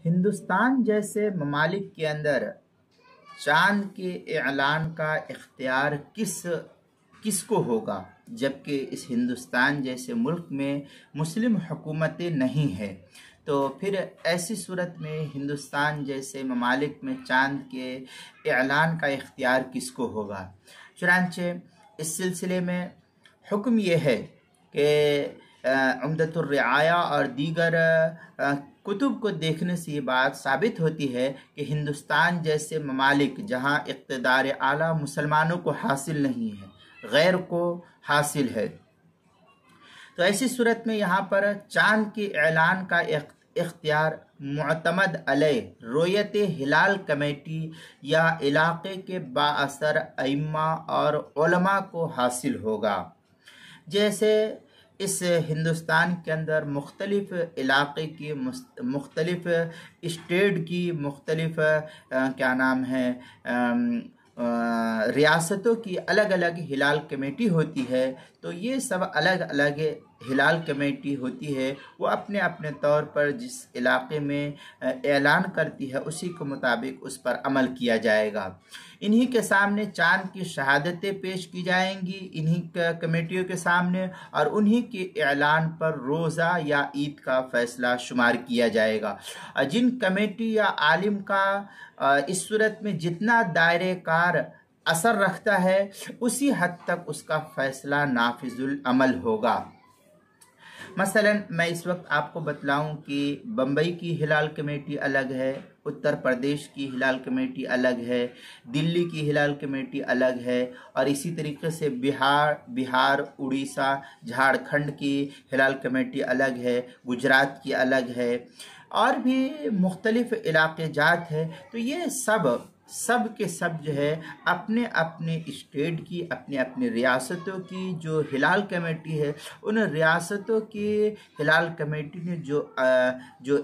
ہندوستان جیسے ممالک کے اندر چاند کے اعلان کا اختیار کس کو ہوگا، جبکہ اس ہندوستان جیسے ملک میں مسلم حکومتیں نہیں ہیں؟ تو پھر ایسی صورت میں ہندوستان جیسے ممالک میں چاند کے اعلان کا اختیار کس کو ہوگا؟ چنانچہ اس سلسلے میں حکم یہ ہے کہ عمدۃ الرعایہ اور دیگر کتب کو دیکھنے سے یہ بات ثابت ہوتی ہے کہ ہندوستان جیسے ممالک جہاں اقتدار اعلیٰ مسلمانوں کو حاصل نہیں ہے، غیر کو حاصل ہے، تو ایسی صورت میں یہاں پر چاند کے اعلان کا اختیار معتمد علیہ رویت ہلال کمیٹی یا علاقے کے بااثر ائمہ اور علماء کو حاصل ہوگا۔ جیسے اس ہندوستان کے اندر مختلف علاقے کی مختلف اسٹیٹ کی مختلف ریاستوں کی الگ الگ ہلال کمیٹی ہوتی ہے، تو یہ سب الگ الگ ہلال کمیٹی ہوتی ہے، وہ اپنے اپنے طور پر جس علاقے میں اعلان کرتی ہے اسی کے مطابق اس پر عمل کیا جائے گا۔ انہی کے سامنے چاند کی شہادتیں پیش کی جائیں گی، انہی کمیٹیوں کے سامنے، اور انہی کے اعلان پر روزہ یا عید کا فیصلہ شمار کیا جائے گا۔ جن کمیٹی یا عالم کا اس صورت میں جتنا دائرہ کار اثر رکھتا ہے اسی حد تک اس کا فیصلہ نافذ العمل ہوگا۔ مثلا میں اس وقت آپ کو بتلاؤں کہ بمبئی کی ہلال کمیٹی الگ ہے، اتر پردیش کی ہلال کمیٹی الگ ہے، دلی کی ہلال کمیٹی الگ ہے، اور اسی طریقے سے بہار، اڑیسہ، جھارکھنڈ کی ہلال کمیٹی الگ ہے، گجرات کی الگ ہے، اور بھی مختلف علاقے جات ہیں۔ تو یہ سب کے سب جو ہے اپنے اپنے اسٹیٹ کی، اپنے اپنے ریاستوں کی جو ہلال کمیٹی ہے، ان ریاستوں کی ہلال کمیٹی نے جو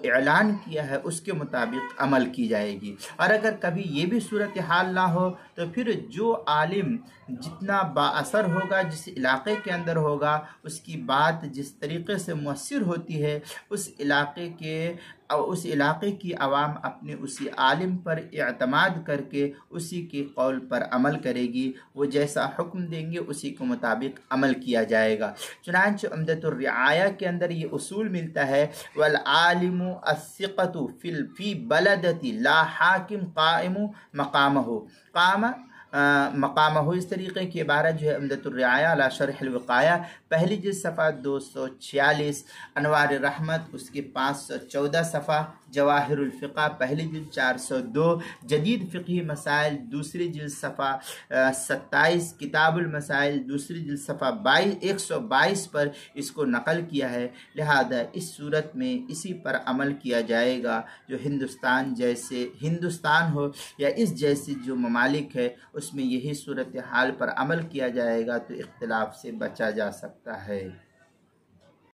اعلان کیا ہے اس کے مطابق عمل کی جائے گی۔ اور اگر کبھی یہ بھی صورتحال نہ ہو تو پھر جو عالم جتنا بااثر ہوگا، جس علاقے کے اندر ہوگا، اس کی بات جس طریقے سے مؤثر ہوتی ہے، اس علاقے کی عوام اپنے اسی عالم پر اعتماد کر کے اسی کے قول پر عمل کرے گی، وہ جیسا حکم دیں گے اسی کے مطابق عمل کیا جائے گا۔ چنانچہ عمدۃ الرعایہ کے اندر یہ اصول ملتا ہے، والعالم الثقۃ فی بلدۃ لا حاکم قائم مقامہ اس طریقے کی عبارت جو ہے عمدۃ الرعایہ علی شرح الوقایہ، پہلی جلد صفحہ 246، انوار رحمت اس کی 514 صفحہ، جواہر الفقہ پہلی جلد 402، جدید فقہی مسائل دوسری جلد صفحہ 27، کتاب المسائل دوسری جلد صفحہ 122 پر اس کو نقل کیا ہے۔ لہذا اس صورت میں اسی پر عمل کیا جائے گا، جو ہندوستان ہو یا اس جیسی جو ممالک ہے اس میں یہی صورتحال پر عمل کیا جائے گا، تو اختلاف سے بچا جا سکتا ہے۔